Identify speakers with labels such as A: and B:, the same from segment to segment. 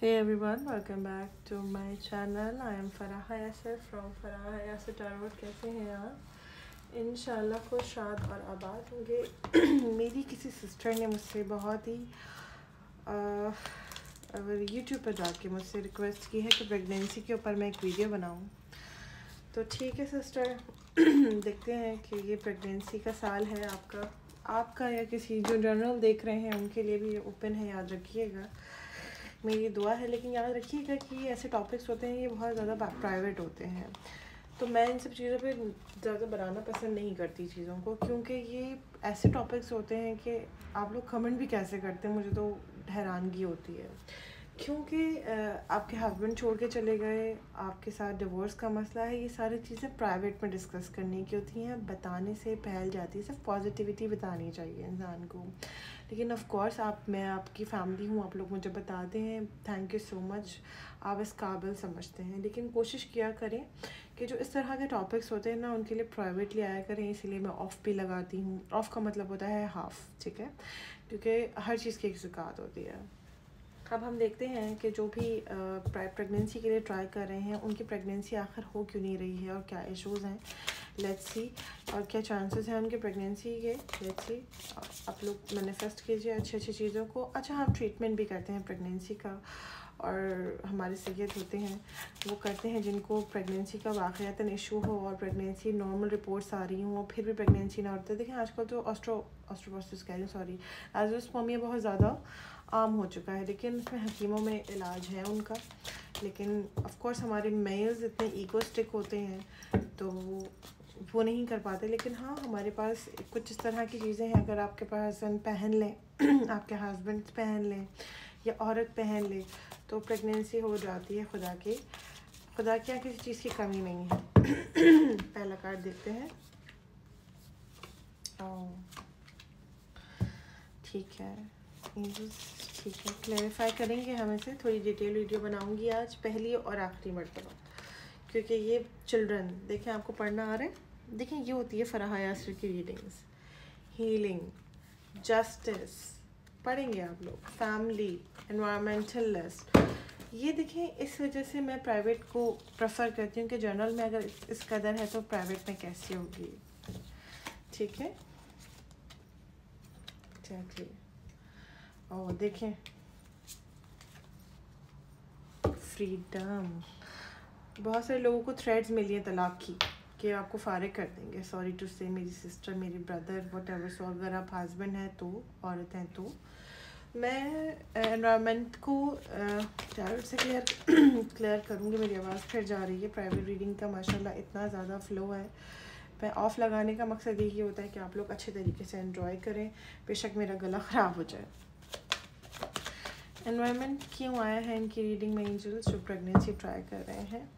A: Hey everyone, welcome back to my channel. I am Faraha Yasser from Faraha Yasser Tarot. कैसे हैं आप? इंशाल्लाह खुश शाद और आबाद होंगे। मेरी किसी सिस्टर ने मुझसे बहुत ही यूट्यूब पर जाके मुझसे रिक्वेस्ट की है कि प्रेगनेंसी के ऊपर मैं एक वीडियो बनाऊं। तो ठीक है सिस्टर, देखते हैं कि ये प्रेगनेंसी का साल है आपका या किसी जो जनरल देख रहे हैं उनके लिए भी ओपन है, याद रखिएगा। मेरी दुआ है, लेकिन याद रखिएगा कि ऐसे टॉपिक्स होते हैं ये बहुत ज़्यादा प्राइवेट होते हैं, तो मैं इन सब चीज़ों पे ज़्यादा बनाना पसंद नहीं करती चीज़ों को, क्योंकि ये ऐसे टॉपिक्स होते हैं कि आप लोग कमेंट भी कैसे करते हैं, मुझे तो हैरानगी होती है। क्योंकि आपके हस्बैंड छोड़ के चले गए, आपके साथ डिवोर्स का मसला है, ये सारी चीज़ें प्राइवेट में डिस्कस करने की होती हैं, बताने से पहल जाती है। सिर्फ पॉजिटिविटी बतानी चाहिए इंसान को। लेकिन ऑफ कोर्स मैं आपकी फैमिली हूँ, आप लोग मुझे बताते हैं, थैंक यू सो मच, आप इस काबिल समझते हैं। लेकिन कोशिश किया करें कि जो इस तरह के टॉपिक्स होते हैं ना, उनके लिए प्राइवेटली आया करें। इसीलिए मैं ऑफ़ भी लगाती हूँ। ऑफ़ का मतलब होता है हाफ़, ठीक है, क्योंकि हर चीज़ की एक ज़कात होती है। अब हम देखते हैं कि जो भी प्रेगनेंसी के लिए ट्राई कर रहे हैं, उनकी प्रेगनेंसी आखिर हो क्यों नहीं रही है और क्या इश्यूज़ हैं, लेट्स सी, और क्या चांसेस हैं उनकी प्रेगनेंसी के, लेट्स सी। आप लोग मैनिफेस्ट कीजिए अच्छी अच्छी चीज़ों को। अच्छा, हम ट्रीटमेंट भी करते हैं प्रेगनेंसी का, और हमारे सैयद होते हैं वो करते हैं जिनको प्रेगनेंसी का वाक़यातन इशू हो और प्रेगनेंसी नॉर्मल रिपोर्ट्स आ रही हों, फिर भी प्रेगनेंसी ना होती। देखें आजकल तो ऑस्ट्रोपोसिस कह रही हूँ, सॉरी, एज़ोस्पर्मिया बहुत ज़्यादा आम हो चुका है, लेकिन उसमें हकीमों में इलाज है उनका। लेकिन ऑफ कोर्स हमारे मेल्स इतने ईगोस्टिक होते हैं तो वो नहीं कर पाते। लेकिन हाँ, हमारे पास कुछ इस तरह की चीज़ें हैं, अगर आपके पास पहन लें आपके हस्बैंड पहन लें या औरत पहन ले तो प्रेगनेंसी हो जाती है। खुदा क्या किसी चीज़ की कमी नहीं है। पहला कार्ड देखते हैं। ठीक है, ठीक है, क्लैरिफाई करेंगे हम इसे। थोड़ी डिटेल वीडियो बनाऊंगी आज, पहली और आखिरी मरतबा, क्योंकि ये चिल्ड्रन, देखें आपको पढ़ना आ रहा है, देखें ये होती है फराह यासर की रीडिंग्स। हीलिंग, जस्टिस पढ़ेंगे आप लोग, फैमिली, एनवायरमेंटलिस्ट, ये देखें। इस वजह से मैं प्राइवेट को प्रेफर करती हूँ कि जर्नल में अगर इस कदर है तो प्राइवेट में कैसी होगी, ठीक है। चलिए, और देखें, फ्रीडम, बहुत सारे लोगों को थ्रेड्स मिली हैं तलाक की कि आपको फारिग कर देंगे। सॉरी टू से, मेरी सिस्टर, मेरी ब्रदर, वट एवर। सो अगर आप हस्बैंड हैं तो, औरत हैं तो, मैं एनवायरनमेंट को टैरोट से क्लियर करूँगी। मेरी आवाज़ फिर जा रही है। प्राइवेट रीडिंग का माशाल्लाह इतना ज़्यादा फ़्लो है। मैं ऑफ़ लगाने का मकसद यही होता है कि आप लोग अच्छे तरीके से एंजॉय करें, बेशक मेरा गला ख़राब हो जाए। एनवायरनमेंट क्यों आया है इनकी रीडिंग में एंजल्स जो प्रेगनेंसी ट्राई कर रहे हैं?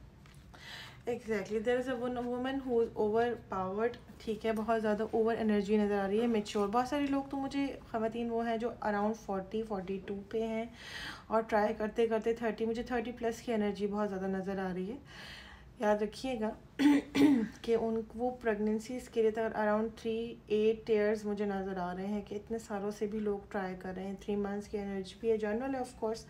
A: Exactly, there is a woman who is overpowered, ठीक है, बहुत ज़्यादा ओवर एनर्जी नज़र आ रही है, मेच्योर। बहुत सारे लोग तो मुझे ख़वातीन वो हैं जो अराउंड 40-42 पे हैं और ट्राई करते करते 30, मुझे 30+ की एनर्जी बहुत ज़्यादा नज़र आ रही है। याद रखिएगा कि वो प्रेगनेंसीज़ के लिए तक अराउंड 3-8 ईयर्स मुझे नज़र आ रहे हैं कि इतने सालों से भी लोग ट्राई कर रहे हैं। 3 मंथ्स की एनर्जी भी है, जनरल है ऑफ कोर्स,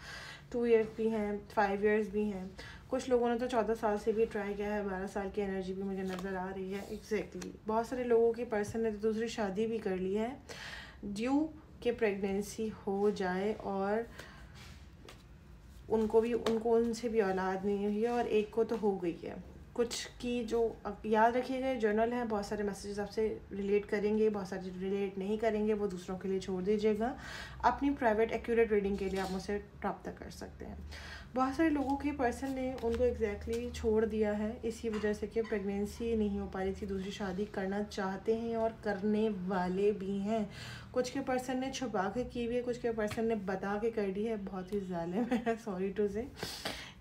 A: 2 ईयर्स भी हैं, 5 ईयर्स भी हैं। कुछ लोगों ने तो 14 साल से भी ट्राई किया है, 12 साल की एनर्जी भी मुझे नज़र आ रही है। एग्जैक्टली, बहुत सारे लोगों की पर्सन ने तो दूसरी शादी भी कर ली है ड्यू के प्रेगनेंसी हो जाए और उनको उनसे भी औलाद नहीं हुई है, और एक को तो हो गई है। कुछ की जो, याद रखिएगा, जर्नल है, बहुत सारे मैसेजेस आपसे रिलेट करेंगे, बहुत सारे रिलेट नहीं करेंगे, वो दूसरों के लिए छोड़ दीजिएगा। अपनी प्राइवेट एक्यूरेट रीडिंग के लिए आप मुझसे रब्ता कर सकते हैं। बहुत सारे लोगों के पर्सन ने उनको एग्जैक्टली छोड़ दिया है इसी वजह से कि प्रेगनेंसी नहीं हो पा रही थी, दूसरी शादी करना चाहते हैं और करने वाले भी हैं। कुछ के पर्सन ने छुपा के की हुई है, कुछ के पर्सन ने बता के कर दी है, बहुत ही ज़ालिम है, सॉरी टू से।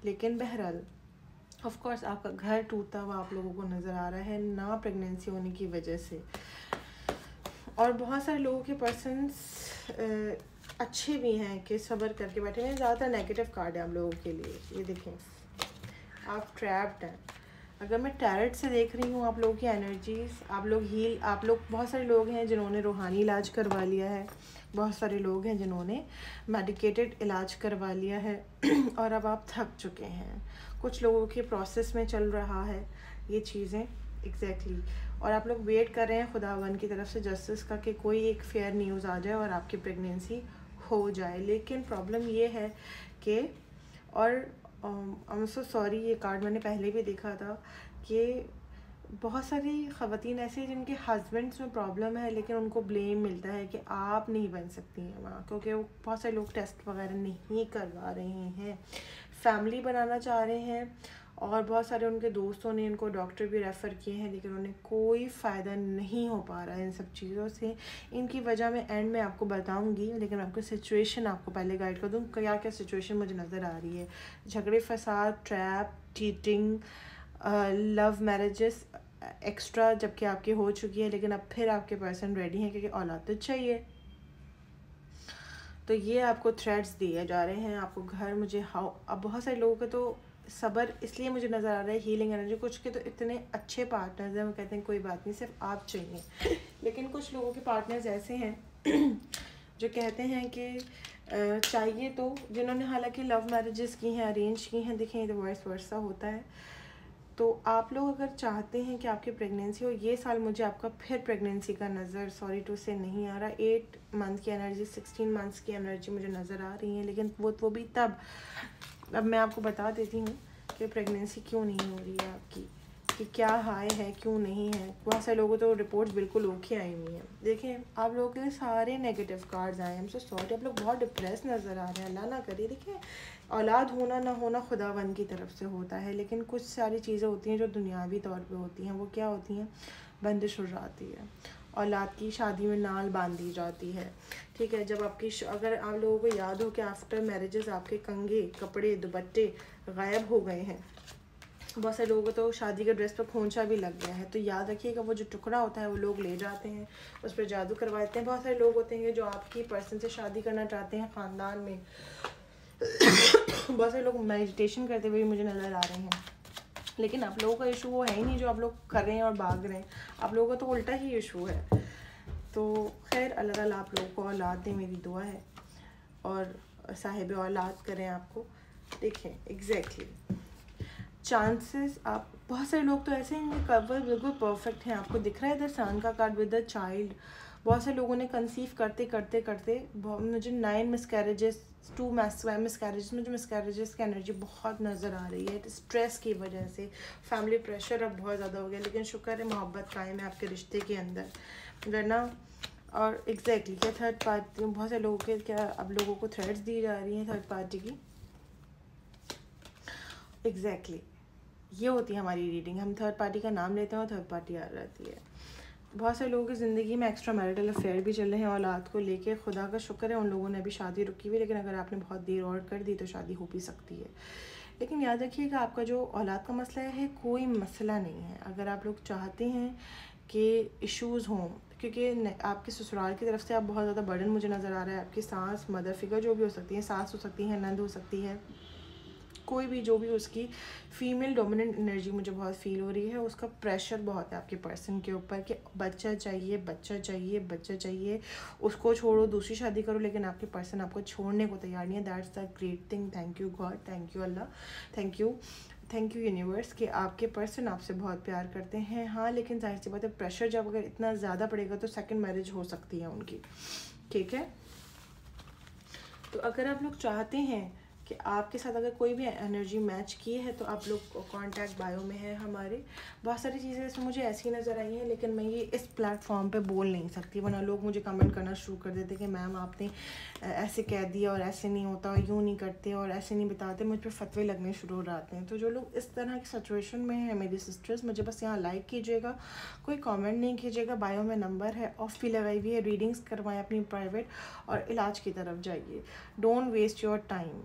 A: लेकिन बहरहाल ऑफ कोर्स आपका घर टूटता हुआ आप लोगों को नज़र आ रहा है, ना प्रेगनेंसी होने की वजह से। और बहुत सारे लोगों के पर्सन्स अच्छे भी हैं कि सब्र करके बैठे हैं। ज़्यादातर नेगेटिव कार्ड है आप लोगों के लिए, ये देखें, आप ट्रैप्ड हैं। अगर मैं टैरेट से देख रही हूँ आप लोगों की एनर्जीज़, आप लोग बहुत सारे लोग हैं जिन्होंने रूहानी इलाज करवा लिया है, बहुत सारे लोग हैं जिन्होंने मेडिकेटेड इलाज करवा लिया है और अब आप थक चुके हैं। कुछ लोगों के प्रोसेस में चल रहा है ये चीज़ें एग्जैक्टली और आप लोग वेट कर रहे हैं खुदावन की तरफ से जस्टिस का कि कोई एक फेयर न्यूज़ आ जाए और आपकी प्रेगनेंसी हो जाए। लेकिन प्रॉब्लम ये है कि और आई एम सो सॉरी, ये कार्ड मैंने पहले भी देखा था कि बहुत सारी ख़वातीन ऐसी हैं जिनके हस्बैंड्स में प्रॉब्लम है लेकिन उनको ब्लेम मिलता है कि आप नहीं बन सकती हैं वहाँ, क्योंकि वो बहुत सारे लोग टेस्ट वगैरह नहीं करवा रहे हैं, फैमिली बनाना चाह रहे हैं और बहुत सारे उनके दोस्तों ने इनको डॉक्टर भी रेफ़र किए हैं लेकिन उन्हें कोई फ़ायदा नहीं हो पा रहा है इन सब चीज़ों से। इनकी वजह मैं एंड में आपको बताऊंगी, लेकिन आपको सिचुएशन आपको पहले गाइड कर दूँ क्या क्या सिचुएशन मुझे नज़र आ रही है। झगड़े फसाद, trap, cheating, love marriages extra जबकि आपकी हो चुकी है लेकिन अब फिर आपके पर्सन रेडी हैं क्योंकि औलाद तो चाहिए। तो ये आपको थ्रेड्स दिए जा रहे हैं, आपको घर मुझे हाउ। अब बहुत सारे लोगों के तो सब्र इसलिए मुझे नज़र आ रहा है, हीलिंग एनर्जी। कुछ के तो इतने अच्छे पार्टनर्स हैं वो कहते हैं कोई बात नहीं सिर्फ आप चाहिए, लेकिन कुछ लोगों के पार्टनर्स ऐसे हैं जो कहते हैं कि चाहिए, तो जिन्होंने हालांकि लव मैरिजेस की हैं, अरेंज की हैं, देखें तो वाइस वर्सा होता है। तो आप लोग अगर चाहते हैं कि आपकी प्रेगनेंसी हो, ये साल मुझे आपका फिर प्रेगनेंसी का नज़र सॉरी टू से नहीं आ रहा। 8 मंथ की एनर्जी, 16 मंथ्स की एनर्जी मुझे नज़र आ रही है, लेकिन वो भी तब। अब मैं आपको बता देती हूँ कि प्रेगनेंसी क्यों नहीं हो रही है आपकी, कि क्या हाई है क्यों नहीं है। बहुत सारे लोगों तो रिपोर्ट्स बिल्कुल ओके आई हुई हैं। देखें आप लोगों के सारे नेगेटिव कार्ड्स आए हैं, सो सॉरी, आप लोग बहुत डिप्रेस नज़र आ रहे हैं। अल्लाह ना करिए, देखिए औलाद होना ना होना खुदावन की तरफ से होता है, लेकिन कुछ सारी चीज़ें होती हैं जो दुनियावी तौर पे होती हैं। वो क्या होती हैं? बंदिश हो जाती है, औलाद की शादी में नाल बांधी जाती है, ठीक है। जब आपकी अगर आप लोगों को याद हो कि आफ्टर मैरिजेस आपके कंघे, कपड़े, दुपट्टे गायब हो गए हैं, बहुत सारे लोगों को तो शादी के ड्रेस पर खोंचा भी लग गया है, तो याद रखिएगा वो जो टुकड़ा होता है वो लोग ले जाते हैं, उस पर जादू करवाते हैं। बहुत सारे लोग होते हैं जो आपकी पर्सन से शादी करना चाहते हैं ख़ानदान में बहुत सारे लोग मेडिटेशन करते हुए मुझे नज़र आ रहे हैं, लेकिन आप लोगों का इशू वो है ही नहीं जो आप लोग कर रहे हैं और भाग रहे हैं। आप लोगों का तो उल्टा ही इशू है। तो खैर अल्लाह ताला आप लोगों को औलाद दे, मेरी दुआ है, और साहिब औलाद करें आपको। देखें एग्जैक्टली चांसेस, आप बहुत सारे लोग तो ऐसे हैं कवर बिल्कुल परफेक्ट हैं। आपको दिख रहा है इधर सन का कार्ड विद द चाइल्ड। बहुत से लोगों ने कंसीव करते करते करते मुझे 9 मिसकैरेजेस, 2 मिसकैरेजेस, मुझे मिसकैरेजेस की एनर्जी बहुत नज़र आ रही है स्ट्रेस की वजह से। फैमिली प्रेशर अब बहुत ज़्यादा हो गया, लेकिन शुक्र है मोहब्बत कायम है आपके रिश्ते के अंदर, वरना। और एग्जैक्टली क्या थर्ड पार्टी, बहुत से लोगों के क्या अब लोगों को थ्रेड्स दी जा रही हैं थर्ड पार्टी की। एग्जैक्टली ये होती है हमारी रीडिंग, हम थर्ड पार्टी का नाम लेते हैं और थर्ड पार्टी आ जाती है। बहुत से लोगों की ज़िंदगी में एक्स्ट्रा मैरिटल अफेयर भी चल रहे हैं औलाद को लेके। खुदा का शुक्र है उन लोगों ने अभी शादी रुकी हुई, लेकिन अगर आपने बहुत देर और कर दी तो शादी हो भी सकती है। लेकिन याद रखिएगा आपका जो औलाद का मसला है कोई मसला नहीं है। अगर आप लोग चाहते हैं कि इश्यूज़ हों, क्योंकि आपके ससुराल की तरफ से आप बहुत ज़्यादा बर्डन मुझे नज़र आ रहा है। आपकी सास, मदर फिगर जो भी हो सकती है, सास हो सकती है, नंद हो सकती है, कोई भी जो भी उसकी फीमेल डोमिनेंट एनर्जी मुझे बहुत फील हो रही है। उसका प्रेशर बहुत है आपके पर्सन के ऊपर कि बच्चा चाहिए, बच्चा चाहिए, बच्चा चाहिए, उसको छोड़ो दूसरी शादी करो, लेकिन आपके पर्सन आपको छोड़ने को तैयार नहीं है। That's the great thing. Thank you God, thank you Allah, thank you universe कि आपके पर्सन आपसे बहुत प्यार करते हैं। हाँ, लेकिन जाहिर सी बात है प्रेशर जब अगर इतना ज़्यादा पड़ेगा तो सेकेंड मैरिज हो सकती है उनकी, ठीक है। तो अगर आप लोग चाहते हैं कि आपके साथ अगर कोई भी एनर्जी मैच की है तो आप लोग कांटेक्ट बायो में है हमारे। बहुत सारी चीज़ें इसमें मुझे ऐसी नज़र आई हैं, लेकिन मैं ये इस प्लेटफॉर्म पे बोल नहीं सकती, वरना लोग मुझे कमेंट करना शुरू कर देते कि मैम आपने ऐसे कह दिया और ऐसे नहीं होता और यूँ नहीं करते और ऐसे नहीं बताते, मुझ पर फतवे लगने शुरू हो जाते हैं। तो जो लोग इस तरह की सिचुएशन में हैं मेरी सिस्टर्स, मुझे बस यहाँ लाइक कीजिएगा, कोई कॉमेंट नहीं कीजिएगा, बायो में नंबर है, ऑफ भी लगाई हुई है, रीडिंग्स करवाएँ अपनी प्राइवेट और इलाज की तरफ जाइए। Don't waste your time,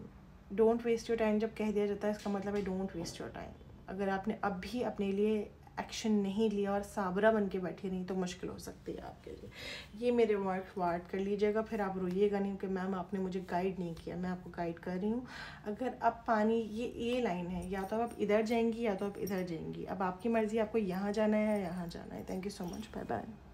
A: don't waste your time जब कह दिया जाता है इसका मतलब है डोंट वेस्ट योर टाइम। अगर आपने अभी अपने लिए एक्शन नहीं लिया और साबरा बन के बैठे नहीं तो मुश्किल हो सकती है आपके लिए। ये मेरे वर्ड्स वार्ड कर लीजिएगा, फिर आप रोइएगा नहीं कि मैम आपने मुझे गाइड नहीं किया। मैं आपको गाइड कर रही हूँ। अगर अब पानी ये लाइन है, या तो आप इधर जाएंगी या तो आप इधर जाएंगी, अब आपकी मर्ज़ी, आपको यहाँ जाना है या यहाँ जाना है। Thank you so much, bye bye.